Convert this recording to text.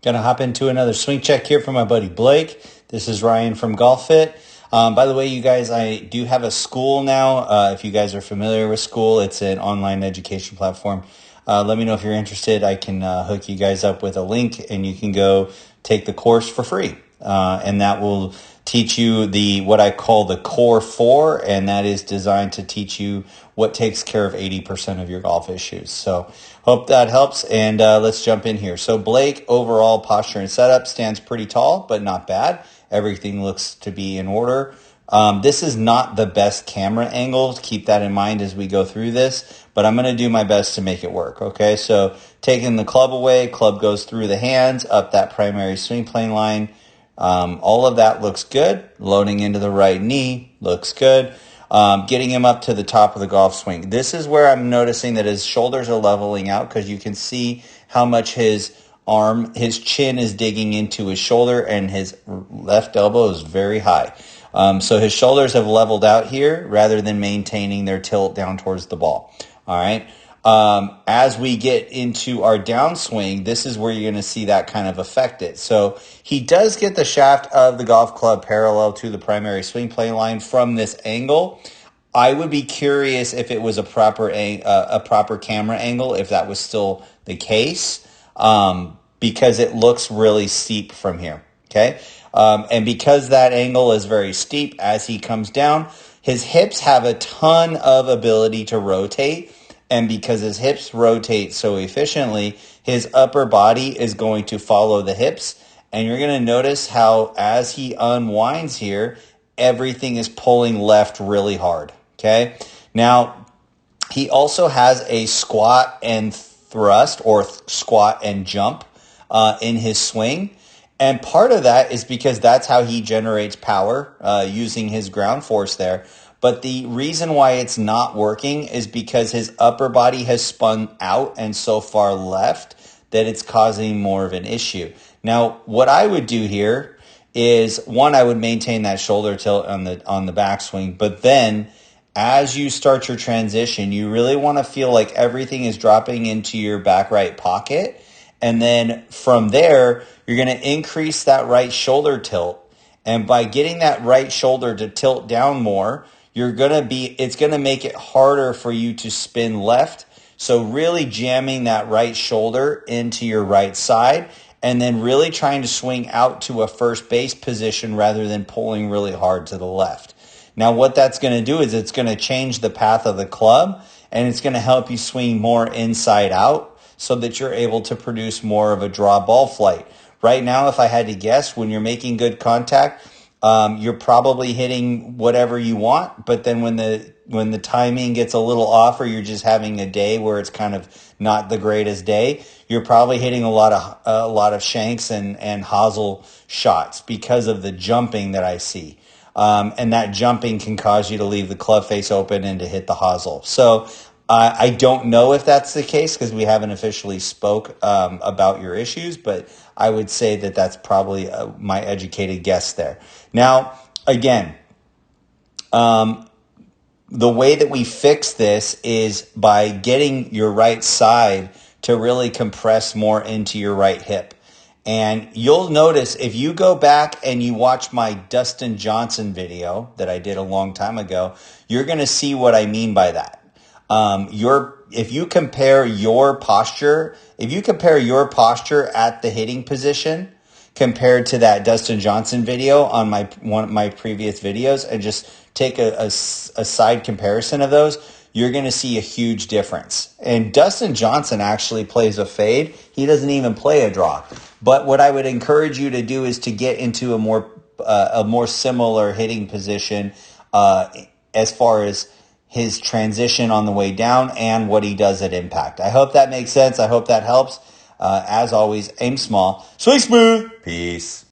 Gonna hop into another swing check here from my buddy Blake. This is Ryan from Golf Fit. By the way, you guys, I do have a school now. If you guys are familiar with school, it's an online education platform. Let me know if you're interested. I can hook you guys up with a link and you can go take the course for free. And that will teach you what I call the Core 4, and that is designed to teach you what takes care of 80% of your golf issues. So hope that helps, and let's jump in here. So Blake, overall posture and setup, stands pretty tall, but not bad. Everything looks to be in order. This is not the best camera angle. Keep that in mind as we go through this, but I'm going to do my best to make it work. Okay, so taking the club away, club goes through the hands, up that primary swing plane line. All of that looks good. Loading into the right knee looks good. Getting him up to the top of the golf swing. This is where I'm noticing that his shoulders are leveling out because you can see how much his chin is digging into his shoulder, and his left elbow is very high. So his shoulders have leveled out here rather than maintaining their tilt down towards the ball. All right. As we get into our downswing, this is where you're going to see that kind of affect it. So he does get the shaft of the golf club parallel to the primary swing plane line from this angle. I would be curious if it was a proper camera angle, if that was still the case, because it looks really steep from here. Okay. And because that angle is very steep as he comes down, his hips have a ton of ability to rotate. And because his hips rotate so efficiently, his upper body is going to follow the hips. And you're going to notice how as he unwinds here, everything is pulling left really hard. Okay. Now, he also has a squat and thrust, or squat and jump in his swing. And part of that is because that's how he generates power using his ground force there. But the reason why it's not working is because his upper body has spun out and so far left that it's causing more of an issue. Now, what I would do here is, one, I would maintain that shoulder tilt on the backswing, but then as you start your transition, you really want to feel like everything is dropping into your back right pocket. And then from there, you're going to increase that right shoulder tilt. And by getting that right shoulder to tilt down more, it's going to make it harder for you to spin left. So really jamming that right shoulder into your right side, and then really trying to swing out to a first base position rather than pulling really hard to the left. Now what that's going to do is it's going to change the path of the club, and it's going to help you swing more inside out so that you're able to produce more of a draw ball flight. Right now, if I had to guess, when you're making good contact, you're probably hitting whatever you want, but then when the timing gets a little off, or you're just having a day where it's kind of not the greatest day, you're probably hitting a lot of shanks and hosel shots because of the jumping that I see. And that jumping can cause you to leave the club face open and to hit the hosel. So I don't know if that's the case because we haven't officially spoke about your issues, but I would say that that's probably my educated guess there. Now, again, the way that we fix this is by getting your right side to really compress more into your right hip. And you'll notice if you go back and you watch my Dustin Johnson video that I did a long time ago, you're going to see what I mean by that. If you compare your posture at the hitting position compared to that Dustin Johnson video on one of my previous videos, and just take a side comparison of those, you're going to see a huge difference. And Dustin Johnson actually plays a fade. He doesn't even play a draw. But what I would encourage you to do is to get into a more similar hitting position as far as his transition on the way down and what he does at impact. I hope that makes sense. I hope that helps. As always, aim small, swing smooth. Peace.